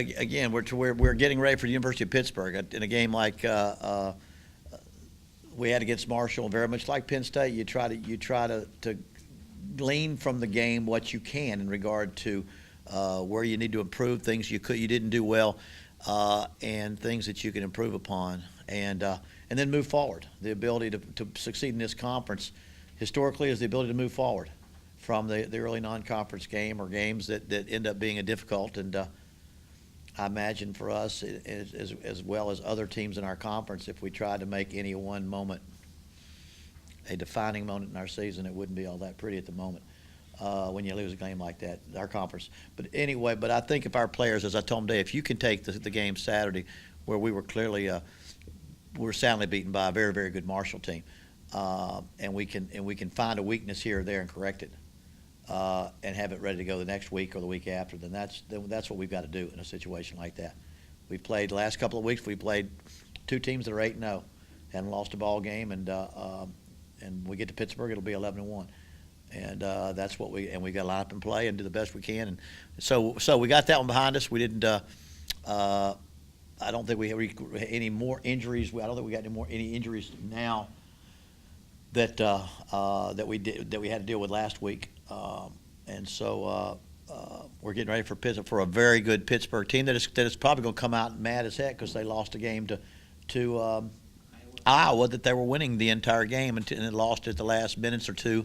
again, we're getting ready for the University of Pittsburgh in a game like we had against Marshall. Very much like Penn State, you try to glean from the game what you can in regard to where you need to improve, things you didn't do well, and things that you can improve upon, and then move forward. The ability to succeed in this conference historically is the ability to move forward from the early non-conference game or games that end up being a difficult. And I imagine for us, as well as other teams in our conference, if we tried to make any one moment a defining moment in our season, it wouldn't be all that pretty at the moment when you lose a game like that, our conference. But anyway, I think if our players, as I told them today, if you can take the game Saturday where we were clearly we were soundly beaten by a very, very good Marshall team, and we can find a weakness here or there and correct it, and have it ready to go the next week or the week after, then that's what we've got to do in a situation like that. We've played the last couple of weeks. We played two teams that are 8-0, haven't lost a ball game, and we get to Pittsburgh, it'll be 11-1, and that's what we got to line up and play and do the best we can. And so we got that one behind us. We didn't. I don't think we have any more injuries. I don't think we got any injuries now that we had to deal with last week. And so we're getting ready for a very good Pittsburgh team that is probably going to come out mad as heck because they lost a game to Iowa that they were winning the entire game and then lost at the last minutes or two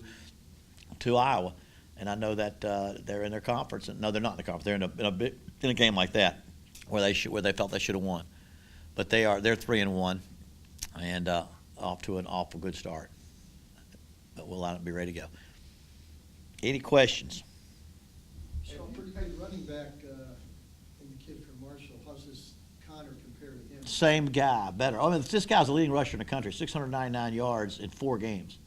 to Iowa. And I know that they're in their conference. No, they're not in the conference. They're in a game like that where they felt they should have won. But they're 3-1 and off to an awful good start. But we'll line up and be ready to go. Any questions? So, hey, running back and the kid from Marshall, how's this Connor compare to him? Same guy, better. I mean, this guy's the leading rusher in the country, 699 yards in 4 games.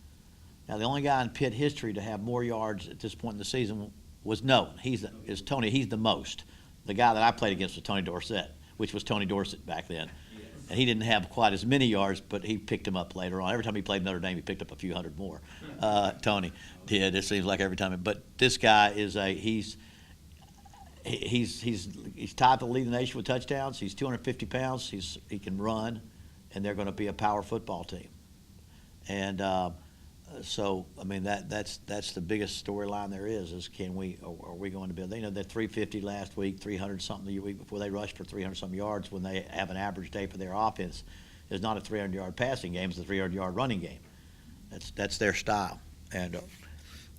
Now, the only guy in Pitt history to have more yards at this point in the season was is Tony. He's the most. The guy that I played against was Tony Dorsett, which was Tony Dorsett back then. Yes. And he didn't have quite as many yards, but he picked him up later on. Every time he played Notre Dame, he picked up a few hundred more. Tony did. It seems like every time. But this guy is he's tied to lead the nation with touchdowns. He's 250 pounds. He can run, and they're going to be a power football team. And so, I mean, that's the biggest storyline there is are we going to be, they're 350 last week, 300 something the week before. They rushed for 300 something yards when they have an average day for their offense. It's not a 300-yard passing game, it's a 300-yard running game. That's their style. And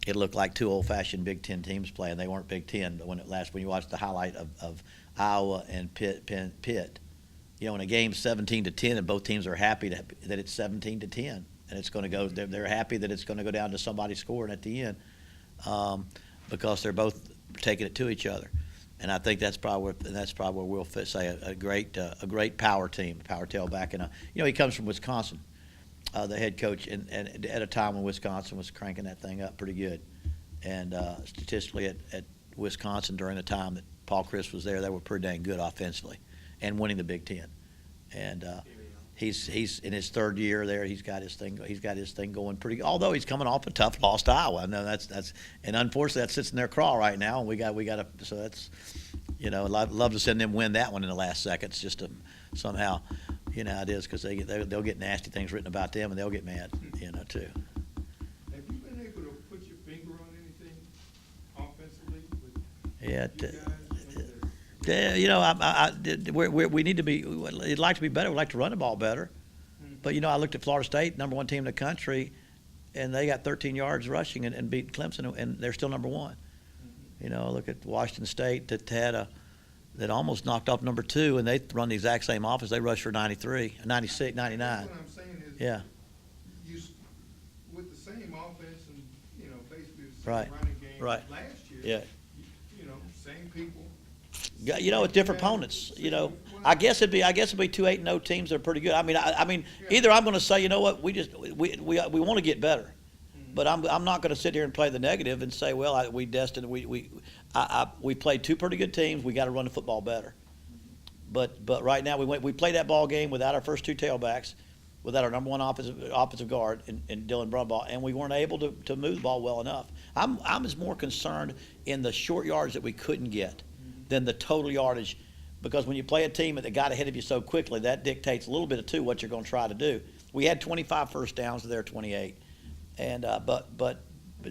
it looked like 2 old-fashioned Big Ten teams playing. They weren't Big Ten, but when you watch the highlight of Iowa and Pitt, in a game 17-10, and both teams are happy that it's 17-10. And it's going to go. They're happy that it's going to go down to somebody scoring at the end, because they're both taking it to each other. And I think that's probably where we'll say a great power team, power tailback, and he comes from Wisconsin, the head coach, and at a time when Wisconsin was cranking that thing up pretty good, and statistically at Wisconsin during the time that Paul Chryst was there, they were pretty dang good offensively, and winning the Big Ten, and. He's in his 3rd year there. He's got his thing going pretty good. Although he's coming off a tough loss to Iowa. I know that's and unfortunately that sits in their craw right now. And we got to, so that's, I'd love to send them win that one in the last seconds just to somehow, how it is, because they'll get nasty things written about them and they'll get mad, too. Have you been able to put your finger on anything offensively with Yeah. you guys? Yeah, we need to be. We'd like to be better. We'd like to run the ball better. But I looked at Florida State, number 1 team in the country, and they got 13 yards rushing and beat Clemson, and they're still number 1. Look at Washington State that almost knocked off number 2, and they run the exact same offense. They rush for 93, 96, 99. That's what I'm saying is, yeah, with the same offense and basically the same right, running game right, last year. Yeah. Same people. With different opponents. I guess it'd be 2 8-0 teams that are pretty good. I mean, either I'm going to say, we want to get better, but I'm not going to sit here and play the negative and say, well, we played 2 pretty good teams. We got to run the football better. But right now we played that ball game without our first 2 tailbacks, without our number 1 offensive guard in Dylan Brumbaugh, and we weren't able to move the ball well enough. I'm as more concerned in the short yards that we couldn't get than the total yardage because when you play a team that got ahead of you so quickly, that dictates a little bit of too what you're going to try to do. We had 25 first downs to their 28, and but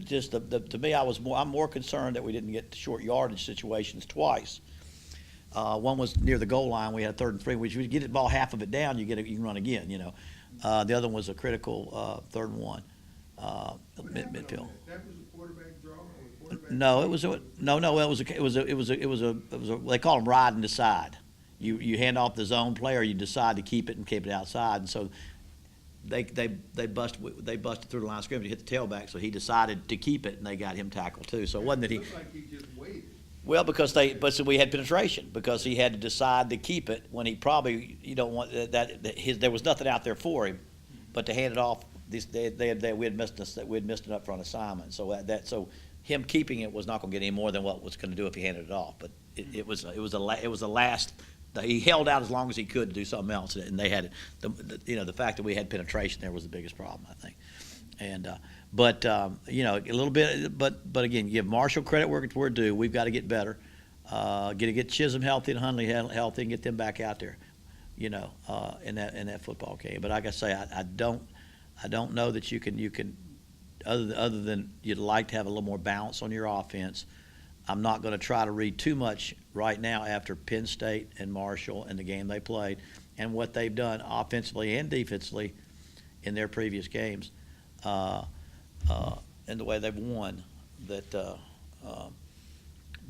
just to me, I'm more concerned that we didn't get short yardage situations twice. One was near the goal line. We had a 3rd and 3, which you get the ball half of it down, you can run again. The other one was a critical 3rd and 1 What happened on midfield. That was a quarterback draw or a quarterback? No, it was they call them ride and decide. You hand off the zone player, you decide to keep it and keep it outside, and so they busted through the line of scrimmage to hit the tailback, so he decided to keep it, and they got him tackled too. So it wasn't that he. Looks like he just waited. Well, so we had penetration because he had to decide to keep it when he probably there was nothing out there for him, but to hand it off. We had missed an upfront assignment, so him keeping it was not going to get any more than what was going to do if he handed it off. But it was a last. He held out as long as he could to do something else, and they had it. The fact that we had penetration there was the biggest problem, I think. And a little bit, but again, give Marshall credit where it's due. We've got to get better. Get Chisholm healthy and Hundley healthy and get them back out there, in that football game. But like I say, I don't know that you can other than you'd like to have a little more balance on your offense. I'm not going to try to read too much right now after Penn State and Marshall and the game they played and what they've done offensively and defensively in their previous games, and the way they've won. But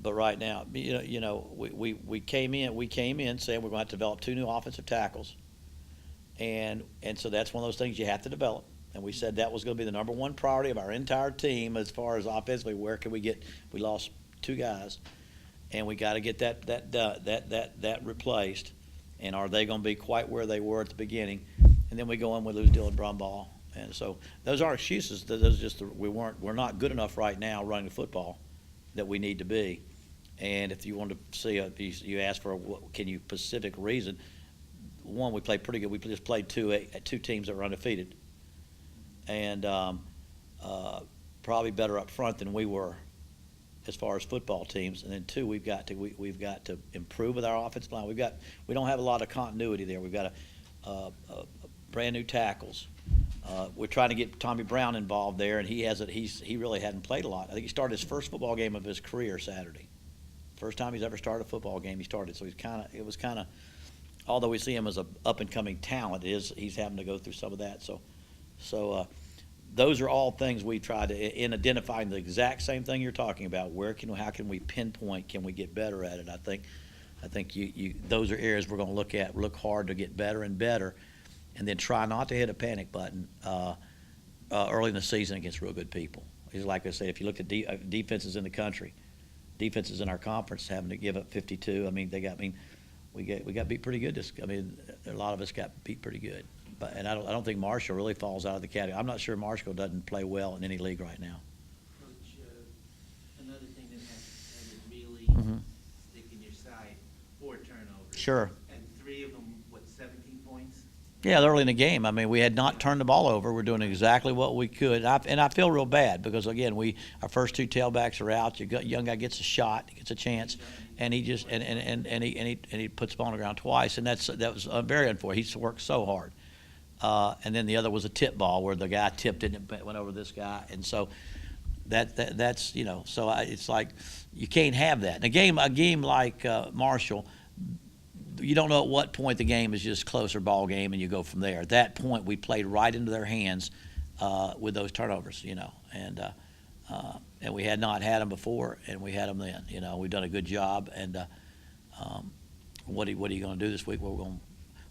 right now, we came in saying we're going to have to develop 2 new offensive tackles, and so that's one of those things you have to develop. And we said that was going to be the number one priority of our entire team as far as offensively. Where can we get? We lost 2 guys, and we got to get that replaced. And are they going to be quite where they were at the beginning? And then we go on, we lose Dylan Brumball, and so those aren't excuses. Those are just we're not good enough right now running the football that we need to be. And if you want to see, if you ask for can you specific reason, one, we played pretty good. We just played 2 teams that were undefeated, and probably better up front than we were as far as football teams. And then 2, we've got to improve with our offensive line. We don't have a lot of continuity there. We've got a brand new tackles. We're trying to get Tommy Brown involved there, and he really hadn't played a lot. I think he started his first football game of his career Saturday. First time he's ever started a football game, he started. So it was kind of, although we see him as a up and coming talent, he's having to go through some of that. So those are all things we try to, in identifying the exact same thing you're talking about. How can we pinpoint? Can we get better at it? I think those are areas we're going to look hard to get better and better, and then try not to hit a panic button early in the season against real good people. It's like I say, if you look at defenses in the country, defenses in our conference having to give up 52. We got beat pretty good. A lot of us got beat pretty good. And I don't think Marshall really falls out of the category. I'm not sure Marshall doesn't play well in any league right now. Coach, another thing that has really stick in your side, 4 turnovers. Sure. And 3 of them, 17 points? Yeah, early in the game. We had not turned the ball over. We're doing exactly what we could. And I feel real bad because, again, our first 2 tailbacks are out. Your young guy gets a shot, he gets a chance, and he just and he puts the ball on the ground twice. And that was very unfortunate. He's worked so hard. And then the other was a tip ball where the guy tipped it and it went over this guy. And so that's it's like you can't have that. In a game like Marshall, you don't know at what point the game is just closer ball game and you go from there. At that point, we played right into their hands with those turnovers, and we had not had them before, and we had them then. We've done a good job. And what are you going to do this week? Well, we're going to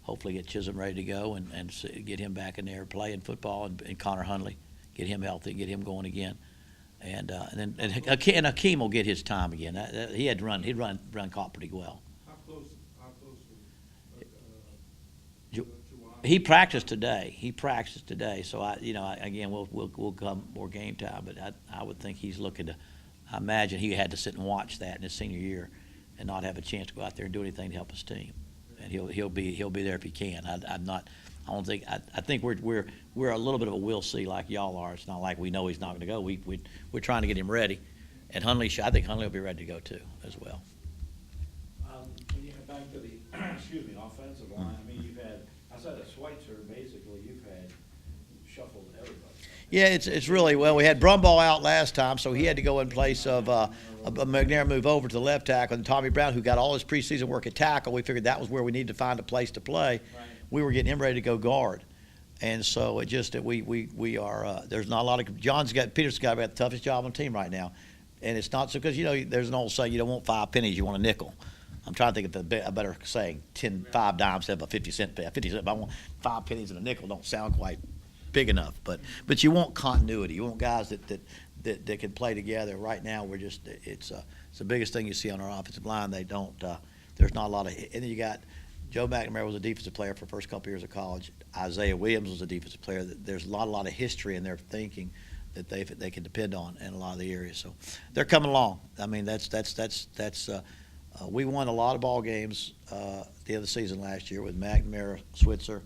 hopefully get Chisholm ready to go and get him back in there playing football, and Connor Hundley, get him healthy, get him going again, and Hakeem will get his time again. He'd run caught pretty well. How close He practiced today. So again, we'll come more game time, but I would think he's looking to. I imagine he had to sit and watch that in his senior year, and not have a chance to go out there and do anything to help his team. And he'll be there if he can. I think we're a little bit of a we'll see like y'all are. It's not like we know he's not going to go. We're trying to get him ready, and I think Hundley will be ready to go too as well. When you get back to the excuse me, offensive line, I mean, you've had, outside of Schweitzer, basically, you've had shuffled everybody. Yeah, it's really, well, we had Brumball out last time, so he had to go in place of McNair move over to the left tackle, and Tommy Brown, who got all his preseason work at tackle, we figured that was where we needed to find a place to play. Right. We were getting him ready to go guard. And so it just that we are there's not a lot of Peterson's got about the toughest job on the team right now, and it's not so because there's an old saying, you don't want 5 pennies, you want a nickel. I'm trying to think of a better saying, 5 dimes have a 50-cent pay. 50 cent, but I want 5 pennies and a nickel don't sound quite big enough, but you want continuity. You want guys that can play together. Right now we're just it's the biggest thing you see on our offensive line. They don't there's not a lot of, and then you got Joe McNamara was a defensive player for the first couple years of college. Isaiah Williams was a defensive player. There's a lot of history in their thinking that they can depend on in a lot of the areas. So they're coming along. I mean, that's we won a lot of ball games at the end of the season last year with McNamara, Switzer,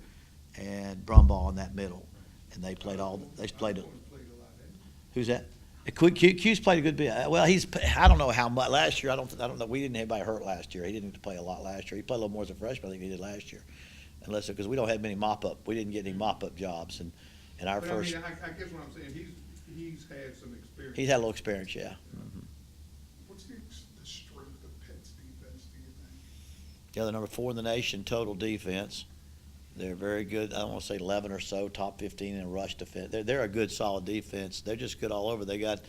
and Brumball in that middle, and they played all. They played it. Who's that? Q's played a good bit. Well, I don't know how much last year. I don't know. We didn't have anybody hurt last year. He didn't play a lot last year. He played a little more as a freshman, I think he did last year. Unless because we don't have many mop-up. We didn't get any mop-up jobs, and our But first. I mean, I guess what I'm saying, he's had some experience. He's had a little experience, yeah. Mm-hmm. What's the strength of Pitt's defense, do you think? Yeah, they're number 4 in the nation total defense. They're very good. I don't want to say 11 or so, top 15 in rush defense. They're a good, solid defense. They're just good all over. They've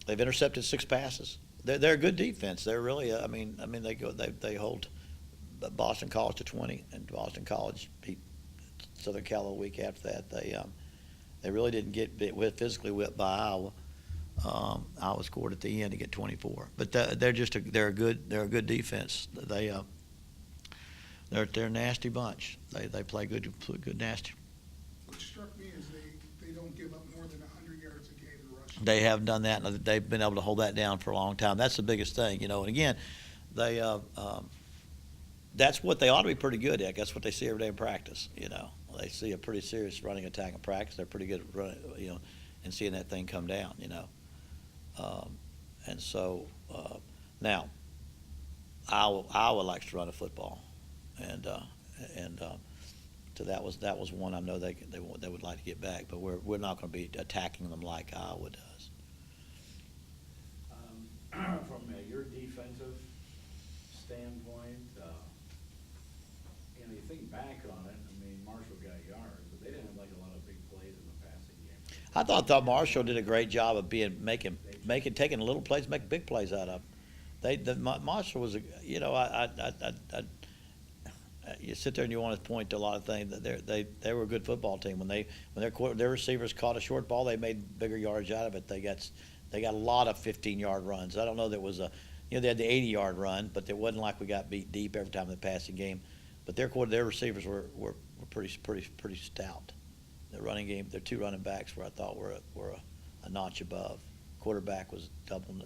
intercepted 6 passes. They're a good defense. They're really. They hold Boston College to 20, and Boston College beat Southern Cal a week after that. They really didn't get physically whipped by Iowa. Iowa scored at the end to get 24, but they're a good defense. They're a nasty bunch. They play good nasty. What struck me is they don't give up more than 100 yards a game in rushing. They haven't done that, and they've been able to hold that down for a long time. That's the biggest thing, And again, that's what they ought to be pretty good at. That's what they see every day in practice. They see a pretty serious running attack in practice. They're pretty good at running, and seeing that thing come down, And so now, Iowa likes to run a football, and so that was one I know they would like to get back, but we're not going to be attacking them like Iowa does. From your defensive standpoint, you think back on it, I mean, Marshall got yards, but they didn't have like a lot of big plays in the passing game. I thought Marshall did a great job of taking little plays, making big plays out of them. Marshall was you sit there and you want to point to a lot of things. They were a good football team. When their receivers caught a short ball, they made bigger yardage out of it. They got a lot of 15-yard runs. I don't know that was they had the 80-yard run, but it wasn't like we got beat deep every time in the passing game. But their receivers were pretty stout. The running game, their 2 running backs I thought were a notch above. Quarterback was a couple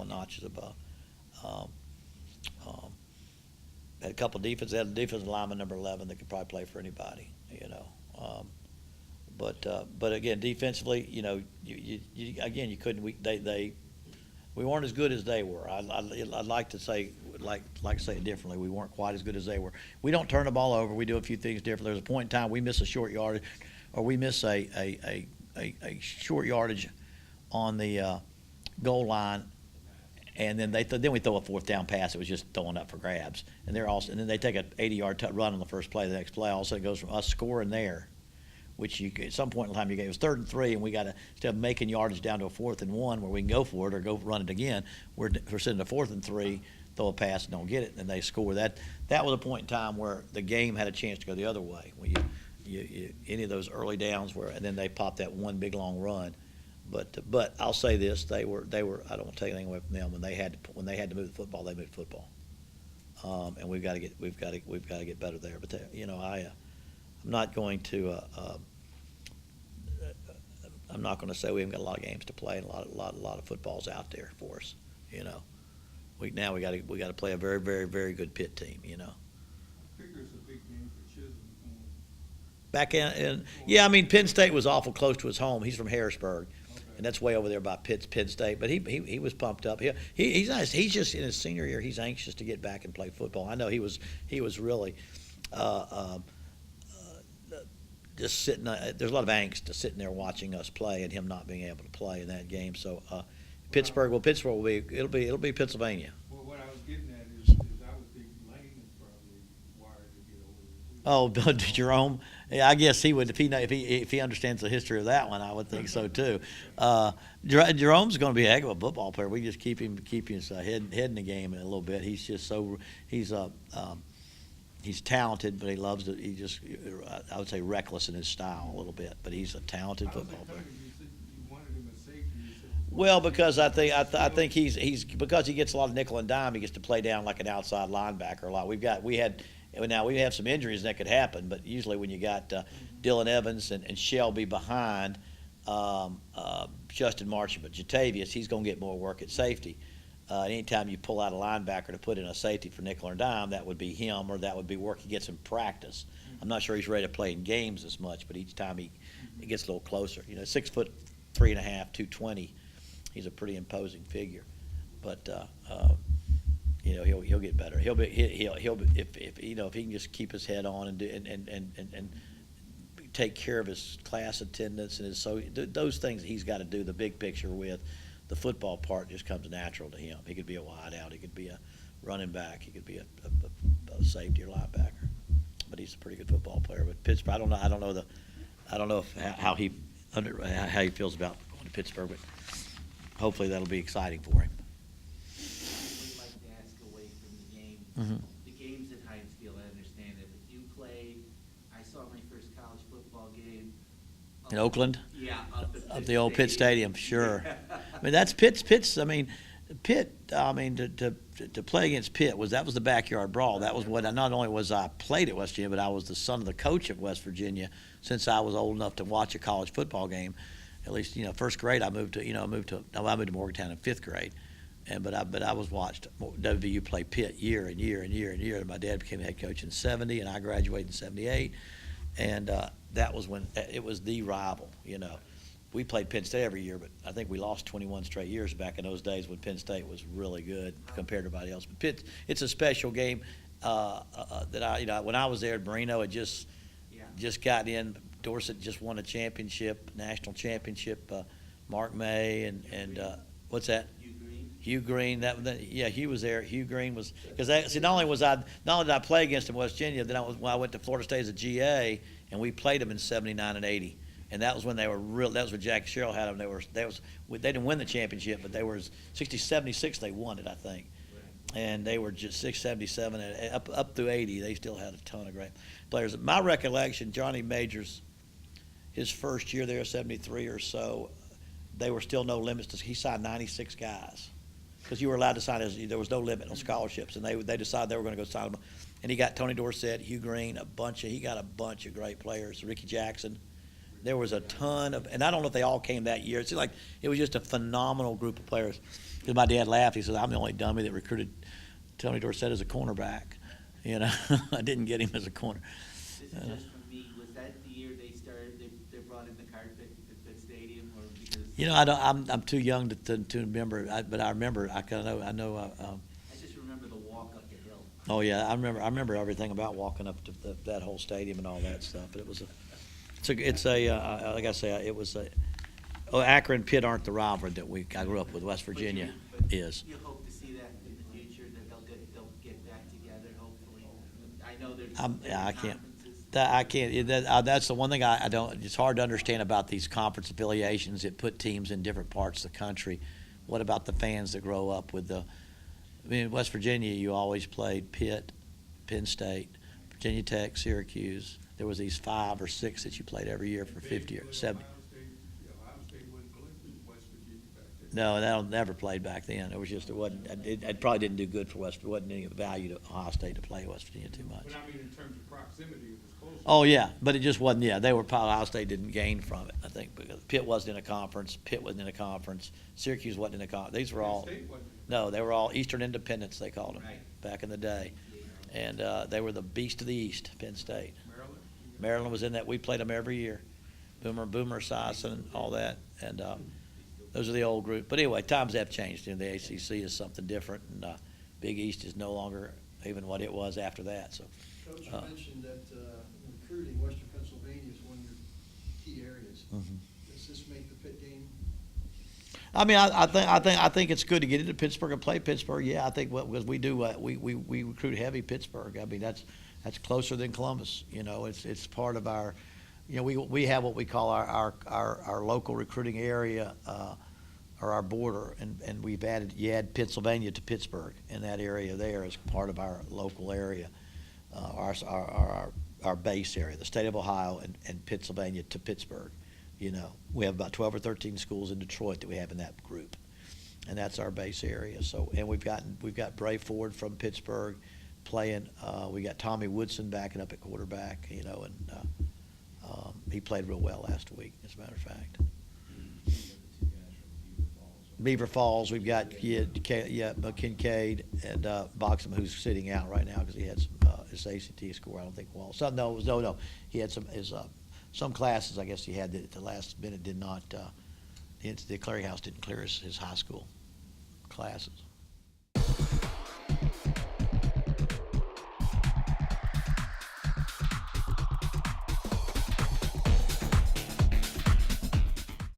of notches above. Had a couple of defense. They had a defensive lineman number 11 that could probably play for anybody. But again, defensively, you couldn't. We weren't as good as they were. I'd like to say it differently. We weren't quite as good as they were. We don't turn the ball over. We do a few things different. There's a point in time we miss a short yardage, or we miss a short yardage on the goal line, and then then we throw a 4th down pass. It was just throwing up for grabs, and then they take an 80-yard run on the first play. The next play, all of a sudden it goes from us scoring there, which at some point in time it was 3rd and 3, and we got to, instead of making yardage down to a 4th and 1 where we can go for it or go run it again, we're sitting to 4th and 3, throw a pass and don't get it, and they score. That was a point in time where the game had a chance to go the other way. When you any of those early downs and then they popped that one big long run. But I'll say this: they were. I don't want to take anything away from them. When they had to move the football, they moved the football, and we've got to get better there. But I'm not going to. I'm not going to say we haven't got a lot of games to play and a lot of footballs out there for us. We got to play a very, very, very good Pitt team. I think there's a big game for Chisholm. Back in, yeah, I mean Penn State was awful close to his home. He's from Harrisburg. and that's way over there by Penn State. But he was pumped up. He's nice. He's just in his senior year. He's anxious to get back and play football. I know he was really just sitting. There's a lot of angst to sitting there watching us play and him not being able to play in that game. So Pittsburgh will be it'll be Pennsylvania. Well, what I was getting at is I would think Lane is probably wired to get over there too. Oh, Jerome. Yeah, I guess he would if he understands the history of that one. I would think so too. Jerome's going to be a heck of a football player. We just keep his head in the game a little bit. He's just he's talented, but he loves it. I would say reckless in his style a little bit, but he's a talented football player. You said you wanted him as safety. You said, Well, because I think he's because he gets a lot of nickel and dime. He gets to play down like an outside linebacker a lot. We have some injuries that could happen, but usually when you got Dylan Evans and Shelby behind Justin Marchand, but Jatavius, he's going to get more work at safety. Anytime you pull out a linebacker to put in a safety for nickel or dime, that would be him, or that would be work he gets in practice. I'm not sure he's ready to play in games as much, but each time he gets a little closer. 6'3.5", 220. He's a pretty imposing figure, but he'll get better. He'll if he can just keep his head on and do and take care of his class attendance and those things that he's got to do the big picture with. The football part just comes natural to him. He could be a wide out. He could be a running back. He could be a safety or linebacker. But he's a pretty good football player. But Pittsburgh, I don't know how he feels about going to Pittsburgh, but hopefully that'll be exciting for him. I would like to ask away from the game. Mm-hmm. The games at Heinz Field, I understand it, but you played, I saw my first college football game. In Oakland? Yeah, up at Of the old Pitt Stadium, sure. I mean, that's Pitt's. I mean, Pitt. I mean, to play against Pitt was the backyard brawl. That was what. Not only was I played at West Virginia, but I was the son of the coach of West Virginia since I was old enough to watch a college football game. At least, first grade I moved to Morgantown in fifth grade, but I was watched WVU play Pitt year and year and year and year. And my dad became head coach in '70, and I graduated in '78, and that was when it was the rival. We played Penn State every year, but I think we lost 21 straight years back in those days when Penn State was really good compared to everybody else. But Pitt, it's a special game that when I was there at Marino, it just got in. Dorsett just won a championship, national championship. Mark May and what's that? Hugh Green. Hugh was there. Hugh Green was because not only did I play against him in West Virginia, then when I went to Florida State as a GA, and we played them in '79 and '80. And that was when they were real. That was when Jack Sherrill had them. They didn't win the championship, but they were 76. They won it, I think. Right. And they were just 77 and up through 80. They still had a ton of great players. My recollection, Johnny Majors, his first year there, 73 or so, they were still no limits. He signed 96 guys because you were allowed to sign. There was no limit on scholarships, and they decided they were going to go sign them. And he got Tony Dorsett, Hugh Green, he got a bunch of great players. Ricky Jackson. There was a ton of, and I don't know if they all came that year. It's like it was just a phenomenal group of players. Because my dad laughed. He said, "I'm the only dummy that recruited Tony Dorsett as a cornerback." I didn't get him as a corner. This is just from me. Was that the year they brought in the carpet at Pitt Stadium, or because? I'm too young to remember. But I remember. I know. I just remember the walk up the hill. Oh yeah, I remember everything about walking up to that whole stadium and all that stuff. But it was like I say, it was Akron, Pitt aren't the rivalry that I grew up with. West Virginia is. You hope to see that in the future, that they'll get back together, hopefully. I know there's I can't. conferences. I can't. That's the one thing I don't. It's hard to understand about these conference affiliations that put teams in different parts of the country. What about the fans that grow up with in West Virginia, you always played Pitt, Penn State, Virginia Tech, Syracuse. There was these 5 or 6 that you played every year for 50 or 70. Ohio State wasn't playing West Virginia back then. No, that never played back then. It probably didn't do good for West. It wasn't any value to Ohio State to play West Virginia too much. But I mean, in terms of proximity, it was close. Oh yeah, but it just wasn't. Yeah, Ohio State didn't gain from it. I think because Pitt wasn't in a conference. Pitt wasn't in a conference. Syracuse wasn't in a conference. These were all. Penn State wasn't. No, they were all Eastern Independents. They called them Right. back in the day, and they were the beast of the East. Penn State. Maryland. Was in that. We played them every year. Boomer Esiason, all that, and Those are the old group. But anyway, times have changed, and the ACC is something different, and Big East is no longer even what it was after that, so. Coach, you mentioned that recruiting, Western Pennsylvania is one of your key areas. Mhm. Does this make the Pitt game? I mean, I think it's good to get into Pittsburgh and play Pittsburgh. Yeah, I think because we do we recruit heavy Pittsburgh. I mean, that's closer than Columbus. You know, it's part of our, you know, we have what we call our local recruiting area or our border, and you add Pennsylvania to Pittsburgh, and that area there is part of our local area, our base area, the state of Ohio and Pennsylvania to Pittsburgh. You know, we have about 12 or 13 schools in Detroit that we have in that group, and that's our base area. So, and we've got Bray Ford from Pittsburgh playing. We got Tommy Woodson backing up at quarterback. You know, and he played real well last week, as a matter of fact. Beaver Falls, we've got Kincaid and Boxham, who's sitting out right now because he had his ACT score. I don't think no. He had some classes, I guess he had that at the last minute did not, the clearinghouse didn't clear his high school classes.